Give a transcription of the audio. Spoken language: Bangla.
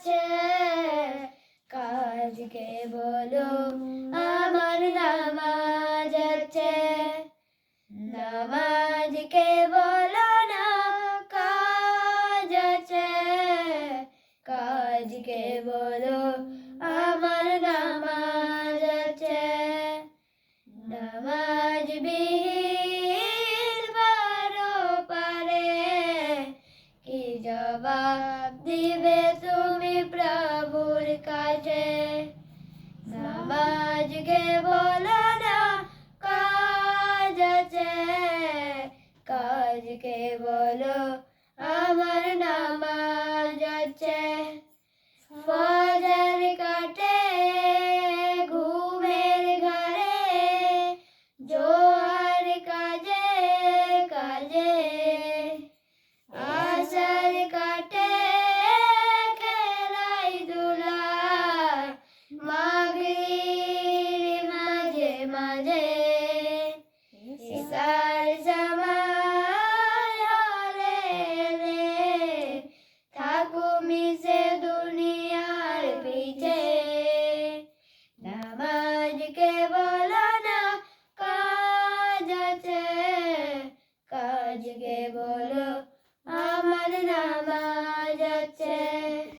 আছে, কাজকে বলো আমার নামাজ আছে। নামাজকে বলো না কাজ আছে, কাজকে বলো আমার নামাজ আছে। নামাজ বিহীন পারো পারে, কি জবাব দিবে তুমি প্রভুর কাছে? নামাজকে বলো না কাজ আছে, কাজকে বলো আমার নামাজ আছে। ফজর কাটে ঘুমের ঘরে, জোহর কাজে কাজে, আসর কাটে খেলাই ধুলায়, মাগরিব মাঝে মাঝে, ইশার সময় হলে থাকো মিশে দুনিয়ার পিছে। নামাজকে বলো না কাজ আছে, কাজকে বলো